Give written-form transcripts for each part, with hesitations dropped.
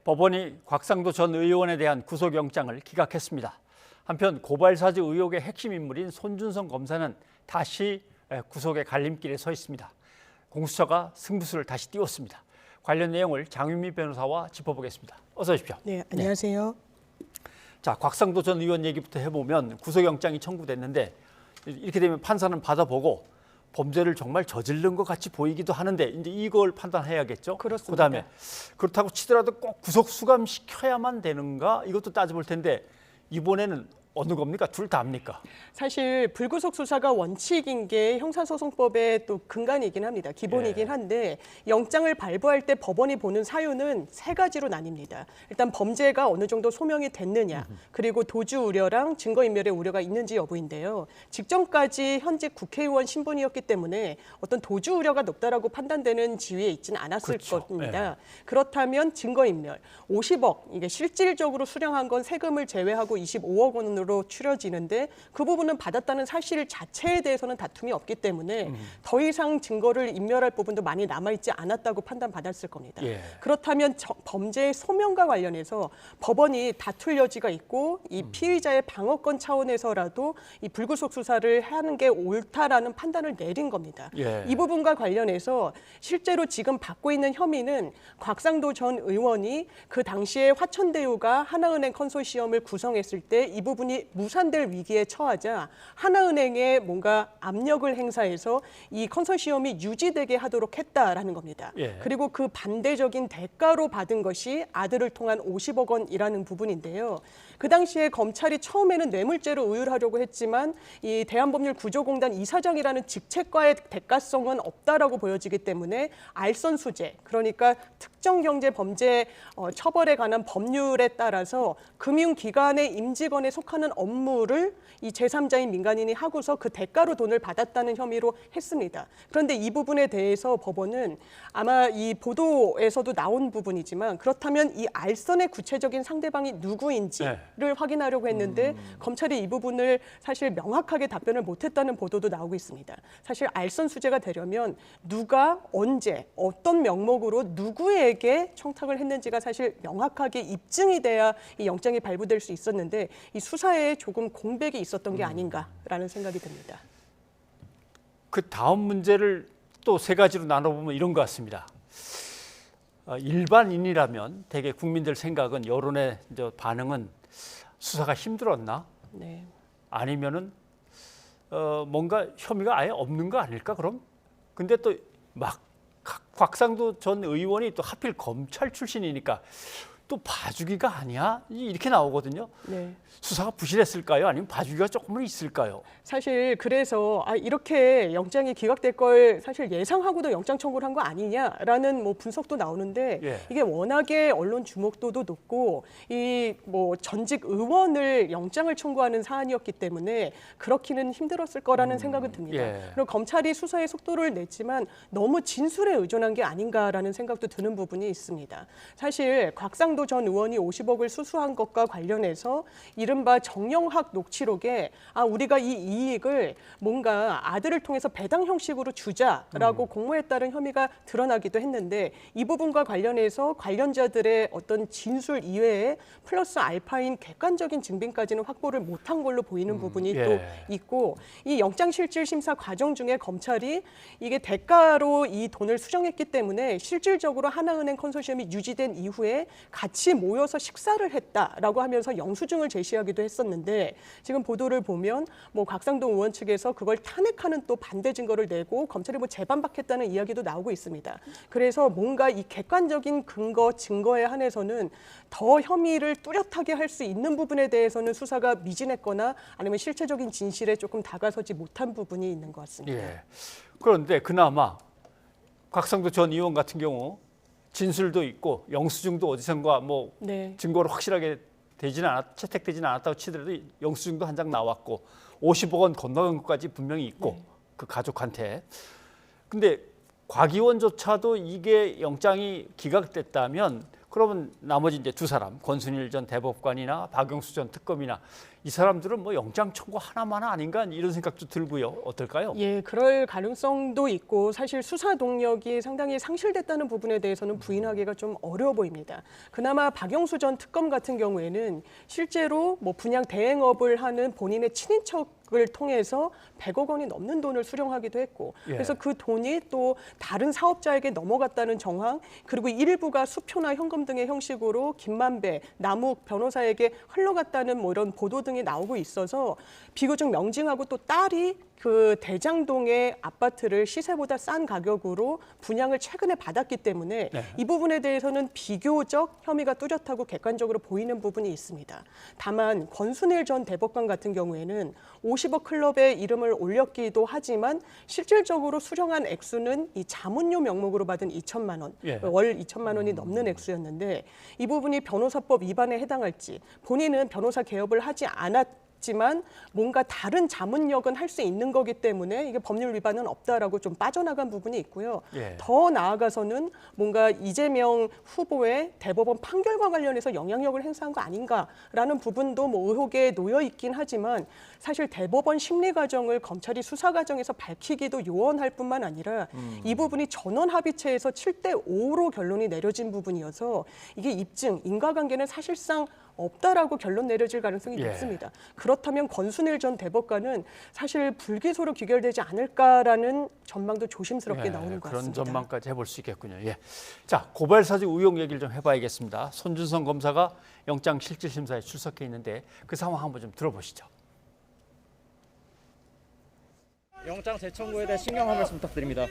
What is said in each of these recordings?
법원이 곽상도 전 의원에 대한 구속영장을 기각했습니다. 한편 고발사주 의혹의 핵심 인물인 손준성 검사는 다시 구속의 갈림길에 서 있습니다. 공수처가 승부수를 다시 띄웠습니다. 관련 내용을 장윤미 변호사와 짚어보겠습니다. 어서 오십시오. 네, 안녕하세요. 자, 곽상도 전 의원 얘기부터 해보면 구속영장이 청구됐는데 이렇게 되면 판사는 받아보고 범죄를 정말 저지른 것 같이 보이기도 하는데 이제 이걸 판단해야겠죠. 그렇습니다. 그다음에 그렇다고 치더라도 꼭 구속 수감시켜야만 되는가 이것도 따져볼 텐데 이번에는 어느 겁니까? 둘 다입니까? 사실 불구속 수사가 원칙인 게 형사소송법의 또 근간이긴 합니다. 기본이긴 한데 영장을 발부할 때 법원이 보는 사유는 세 가지로 나뉩니다. 일단 범죄가 어느 정도 소명이 됐느냐, 그리고 도주 우려랑 증거인멸의 우려가 있는지 여부인데요. 직전까지 현직 국회의원 신분이었기 때문에 어떤 도주 우려가 높다라고 판단되는 지위에 있지는 않았을 겁니다. 그렇다면 증거인멸, 50억, 이게 실질적으로 수령한 건 세금을 제외하고 25억 원으로 추려지는데 그 부분은 받았다는 사실 자체에 대해서는 다툼이 없기 때문에 더 이상 증거를 인멸할 부분도 많이 남아있지 않았다고 판단받았을 겁니다. 그렇다면 범죄의 소명과 관련해서 법원이 다툴 여지가 있고 이 피의자의 방어권 차원에서라도 이 불구속 수사를 하는 게 옳다라는 판단을 내린 겁니다. 이 부분과 관련해서 실제로 지금 받고 있는 혐의는 곽상도 전 의원이 그 당시에 화천대유가 하나은행 컨소시엄을 구성했을 때 이 부분이 무산될 위기에 처하자 하나은행에 뭔가 압력을 행사해서 이 컨소시엄이 유지되게 하도록 했다라는 겁니다. 그리고 그 반대적인 대가로 받은 것이 아들을 통한 50억 원이라는 부분인데요. 그 당시에 검찰이 처음에는 뇌물죄로 의율하려고 했지만 이 대한법률구조공단 이사장이라는 직책과의 대가성은 없다라고 보여지기 때문에 알선수재, 그러니까 특정경제범죄 처벌에 관한 법률에 따라서 금융기관의 임직원에 속하는 업무를 이 제3자인 민간인이 하고서 그 대가로 돈을 받았다는 혐의로 했습니다. 그런데 이 부분에 대해서 법원은 아마 이 보도에서도 나온 부분이지만 그렇다면 이 알선의 구체적인 상대방이 누구인지를 확인하려고 했는데 검찰이 이 부분을 사실 명확하게 답변을 못했다는 보도도 나오고 있습니다. 사실 알선 수재가 되려면 누가 언제 어떤 명목으로 누구에게 청탁을 했는지가 사실 명확하게 입증이 돼야 이 영장이 발부될 수 있었는데 이 수사에 조금 공백이 있었던 게 아닌가라는 생각이 듭니다. 그 다음 문제를 또 세 가지로 나눠보면 이런 것 같습니다. 일반인이라면 대개 국민들 생각은 여론의 반응은 수사가 힘들었나? 아니면은 뭔가 혐의가 아예 없는 거 아닐까 그럼? 근데 또 막 곽상도 전 의원이 또 하필 검찰 출신이니까 또 봐주기가 아니야? 이렇게 나오거든요. 수사가 부실했을까요? 아니면 봐주기가 조금은 있을까요? 사실 그래서 이렇게 영장이 기각될 걸 사실 예상하고도 영장 청구를 한 거 아니냐라는 뭐 분석도 나오는데 이게 워낙에 언론 주목도도 높고 이 뭐 전직 의원을 영장을 청구하는 사안이었기 때문에 그렇기는 힘들었을 거라는 생각은 듭니다. 그리고 검찰이 수사에 속도를 냈지만 너무 진술에 의존한 게 아닌가라는 생각도 드는 부분이 있습니다. 사실 곽상도 전 의원이 50억을 수수한 것과 관련해서 이른바 정영학 녹취록에 우리가 이 이익을 뭔가 아들을 통해서 배당 형식으로 주자라고 공모했다는 혐의가 드러나기도 했는데 이 부분과 관련해서 관련자들의 어떤 진술 이외에 플러스 알파인 객관적인 증빙까지는 확보를 못한 걸로 보이는 부분이 또 있고 이 영장실질심사 과정 중에 검찰이 이게 대가로 이 돈을 수령했기 때문에 실질적으로 하나은행 컨소시엄이 유지된 이후에 같이 모여서 식사를 했다라고 하면서 영수증을 제시하기도 했었는데 지금 보도를 보면 뭐 곽상도 의원 측에서 그걸 탄핵하는 또 반대 증거를 내고 검찰이 뭐 재반박했다는 이야기도 나오고 있습니다. 그래서 뭔가 이 객관적인 증거에 한해서는 더 혐의를 뚜렷하게 할 수 있는 부분에 대해서는 수사가 미진했거나 아니면 실체적인 진실에 조금 다가서지 못한 부분이 있는 것 같습니다. 그런데 그나마 곽상도 전 의원 같은 경우 진술도 있고 영수증도 어디선가 뭐 증거로 확실하게 채택되지는 않았다고 치더라도 영수증도 한 장 나왔고 50억 원 건너간 것까지 분명히 있고 그 가족한테. 근데 곽 의원조차도 이게 영장이 기각됐다면 그러면 나머지 이제 두 사람 권순일 전 대법관이나 박영수 전 특검이나 이 사람들은 뭐 영장 청구 하나만 아닌가 이런 생각도 들고요. 어떨까요? 예, 그럴 가능성도 있고 사실 수사 동력이 상당히 상실됐다는 부분에 대해서는 부인하기가 좀 어려워 보입니다. 그나마 박영수 전 특검 같은 경우에는 실제로 뭐 분양 대행업을 하는 본인의 친인척을 통해서 100억 원이 넘는 돈을 수령하기도 했고 예. 그래서 그 돈이 또 다른 사업자에게 넘어갔다는 정황 그리고 일부가 수표나 현금 등의 형식으로 김만배, 남욱 변호사에게 흘러갔다는 뭐 이런 보도 등이 나오고 있어서 비교적 명징하고 또 딸이 그 대장동의 아파트를 시세보다 싼 가격으로 분양을 최근에 받았기 때문에 네. 이 부분에 대해서는 비교적 혐의가 뚜렷하고 객관적으로 보이는 부분이 있습니다. 다만 권순일 전 대법관 같은 경우에는 50억 클럽에 이름을 올렸기도 하지만 실질적으로 수령한 액수는 이 자문료 명목으로 받은 2천만 원, 예. 월 2천만 원이 넘는 액수였는데 이 부분이 변호사법 위반에 해당할지 본인은 변호사 개업을 하지 않았지만 뭔가 다른 자문력은 할 수 있는 거기 때문에 이게 법률 위반은 없다라고 좀 빠져나간 부분이 있고요. 예. 더 나아가서는 뭔가 이재명 후보의 대법원 판결과 관련해서 영향력을 행사한 거 아닌가라는 부분도 뭐 의혹에 놓여 있긴 하지만 사실 대법원 심리 과정을 검찰이 수사 과정에서 밝히기도 요원할 뿐만 아니라 이 부분이 전원 합의체에서 7대 5로 결론이 내려진 부분이어서 이게 입증, 인과관계는 사실상 없다라고 결론 내려질 가능성이 예. 높습니다. 그렇다면 권순일 전 대법관은 사실 불기소로 귀결되지 않을까라는 전망도 조심스럽게 나오는 것 그런 같습니다. 전망까지 해볼 수 있겠군요. 예. 자, 고발사주 의혹 얘기를 좀 해봐야겠습니다. 손준성 검사가 영장실질심사에 출석해 있는데 그 상황 한번 좀 들어보시죠. 영장 재청구에 대해 신경 한 말씀 부탁드립니다.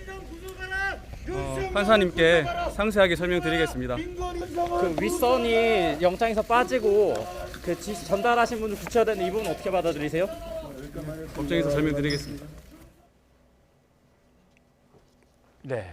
판사님께 상세하게 설명드리겠습니다. 그 윗선이 영장에서 빠지고 그 지시 전달하신 분을 구체화된 이 부분 어떻게 받아들이세요? 법정에서 설명드리겠습니다. 네.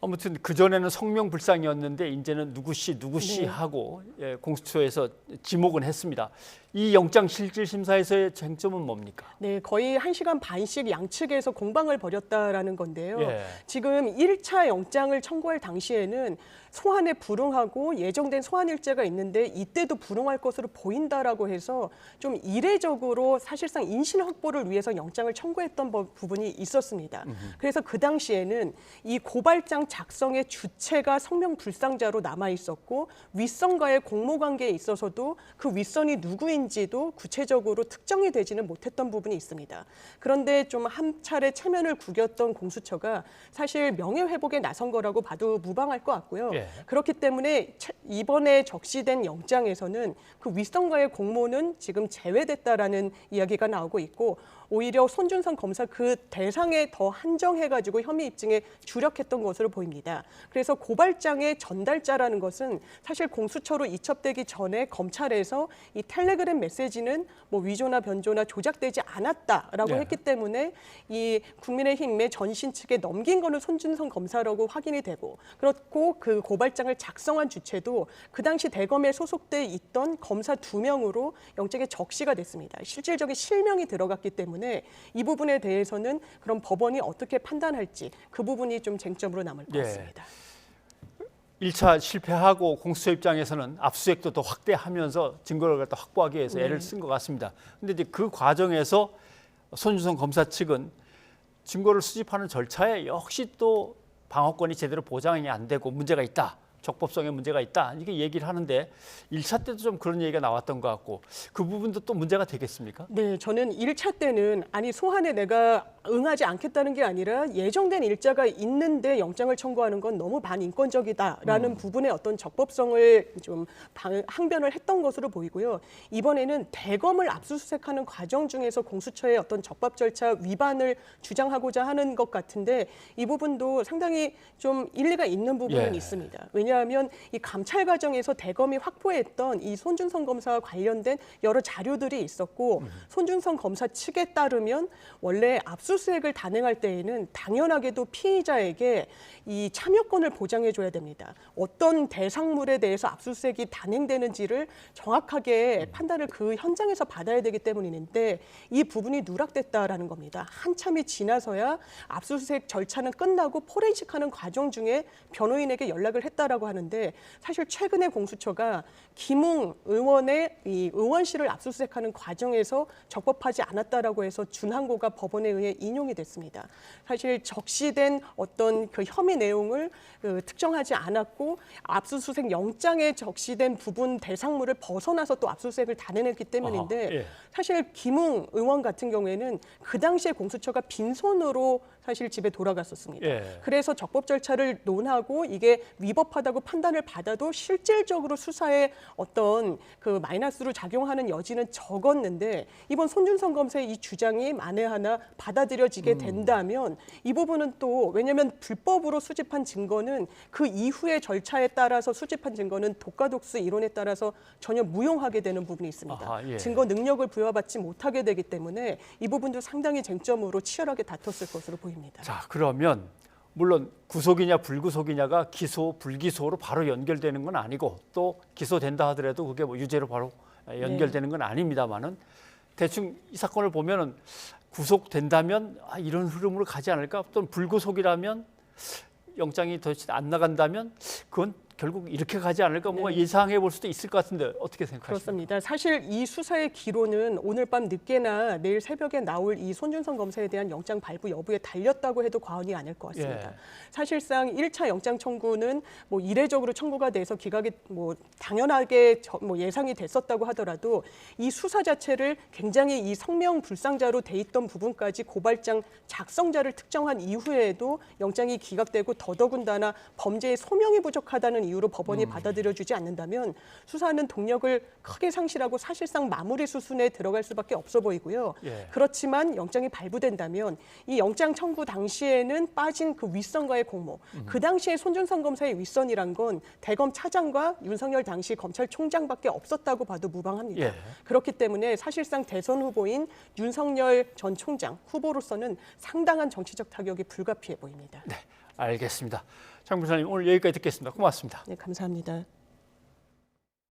아무튼 그전에는 성명불상이었는데 이제는 누구 씨 하고 공수처에서 지목은 했습니다. 이 영장실질심사에서의 쟁점은 뭡니까? 네, 거의 1시간 반씩 양측에서 공방을 벌였다라는 건데요. 예. 지금 1차 영장을 청구할 당시에는 소환에 불응하고 예정된 소환 일자가 있는데 이때도 불응할 것으로 보인다라고 해서 좀 이례적으로 사실상 인신 확보를 위해서 영장을 청구했던 부분이 있었습니다. 그래서 그 당시에는 이 고발장 작성의 주체가 성명불상자로 남아 있었고 윗선과의 공모관계에 있어서도 그 윗선이 누구인지도 구체적으로 특정이 되지는 못했던 부분이 있습니다. 그런데 좀 한 차례 체면을 구겼던 공수처가 사실 명예회복에 나선 거라고 봐도 무방할 것 같고요. 예. 그렇기 때문에 이번에 적시된 영장에서는 그 윗선과의 공모는 지금 제외됐다라는 이야기가 나오고 있고 오히려 손준성 검사 그 대상에 더 한정해가지고 혐의 입증에 주력했던 것으로 보입니다. 그래서 고발장의 전달자라는 것은 사실 공수처로 이첩되기 전에 검찰에서 이 텔레그램 메시지는 뭐 위조나 변조나 조작되지 않았다라고 네. 했기 때문에 이 국민의힘의 전신 측에 넘긴 거는 손준성 검사라고 확인이 되고 그렇고 그 고발장을 작성한 주체도 그 당시 대검에 소속돼 있던 검사 2명으로 영장에 적시가 됐습니다. 실질적인 실명이 들어갔기 때문에 이 부분에 대해서는 그럼 법원이 어떻게 판단할지 그 부분이 좀 쟁점으로 남을 것 예. 같습니다. 1차 실패하고 공수처 입장에서는 압수수색도 더 확대하면서 증거를 갖다 확보하기 위해서 애를 쓴 것 같습니다. 그런데 이제 그 과정에서 손준성 검사 측은 증거를 수집하는 절차에 역시 또 방어권이 제대로 보장이 안 되고 문제가 있다. 적법성에 문제가 있다. 이게 얘기를 하는데 1차 때도 좀 그런 얘기가 나왔던 것 같고 그 부분도 또 문제가 되겠습니까? 네, 저는 1차 때는 아니 소환에 내가 응하지 않겠다는 게 아니라 예정된 일자가 있는데 영장을 청구하는 건 너무 반인권적이다라는 부분의 어떤 적법성을 좀 항변을 했던 것으로 보이고요. 이번에는 대검을 압수수색하는 과정 중에서 공수처의 어떤 적법 절차 위반을 주장하고자 하는 것 같은데 이 부분도 상당히 좀 일리가 있는 부분은 예. 있습니다. 왜냐하면 이 감찰 과정에서 대검이 확보했던 이 손준성 검사와 관련된 여러 자료들이 있었고 손준성 검사 측에 따르면 원래 압수수색을 단행할 때에는 당연하게도 피의자에게 이 참여권을 보장해줘야 됩니다. 어떤 대상물에 대해서 압수수색이 단행되는지를 정확하게 판단을 그 현장에서 받아야 되기 때문인데 이 부분이 누락됐다라는 겁니다. 한참이 지나서야 압수수색 절차는 끝나고 포렌식하는 과정 중에 변호인에게 연락을 했다라고 있다라고 하는데 사실 최근에 공수처가 김웅 의원의 이 의원실을 압수수색하는 과정에서 적법하지 않았다라고 해서 준항고가 법원에 의해 인용이 됐습니다. 사실 적시된 어떤 그 혐의 내용을 특정하지 않았고 압수수색 영장에 적시된 부분 대상물을 벗어나서 또 압수수색을 단행했기 때문인데 예. 사실 김웅 의원 같은 경우에는 그 당시에 공수처가 빈손으로 사실 집에 돌아갔었습니다. 예. 그래서 적법 절차를 논하고 이게 위법하다고 판단을 받아도 실질적으로 수사에 어떤 그 마이너스로 작용하는 여지는 적었는데 이번 손준성 검사의 이 주장이 만에 하나 받아들여지게 된다면 이 부분은 또 왜냐하면 불법으로 수집한 증거는 그 이후의 절차에 따라서 수집한 증거는 독과독수 이론에 따라서 전혀 무용하게 되는 부분이 있습니다. 아하, 예. 증거 능력을 부여받지 못하게 되기 때문에 이 부분도 상당히 쟁점으로 치열하게 다퉜을 것으로 보입니다. 자, 그러면 물론 구속이냐 불구속이냐가 기소 불기소로 바로 연결되는 건 아니고 또 기소된다 하더라도 그게 뭐 유죄로 바로 연결되는 건 아닙니다만은 대충 이 사건을 보면은 구속된다면 이런 흐름으로 가지 않을까? 또는 불구속이라면 영장이 더 안 나간다면 그건 결국 이렇게 가지 않을까? 뭔가 예상해 볼 수도 있을 것 같은데 어떻게 생각하십니까? 그렇습니다. 사실 이 수사의 기로는 오늘 밤 늦게나 내일 새벽에 나올 이 손준성 검사에 대한 영장 발부 여부에 달렸다고 해도 과언이 아닐 것 같습니다. 예. 사실상 1차 영장 청구는 뭐 이례적으로 청구가 돼서 기각이 뭐 당연하게 뭐 예상이 됐었다고 하더라도 이 수사 자체를 굉장히 이 성명불상자로 돼 있던 부분까지 고발장 작성자를 특정한 이후에도 영장이 기각되고 더더군다나 범죄의 소명이 부족하다는 이유로 법원이 받아들여주지 않는다면 수사는 동력을 크게 상실하고 사실상 마무리 수순에 들어갈 수밖에 없어 보이고요. 예. 그렇지만 영장이 발부된다면 이 영장 청구 당시에는 빠진 그 윗선과의 공모, 그 당시에 손준성 검사의 윗선이란 건 대검 차장과 윤석열 당시 검찰총장밖에 없었다고 봐도 무방합니다. 예. 그렇기 때문에 사실상 대선 후보인 윤석열 전 총장 후보로서는 상당한 정치적 타격이 불가피해 보입니다. 네, 알겠습니다. 장 변호사님 오늘 여기까지 듣겠습니다. 고맙습니다. 네, 감사합니다.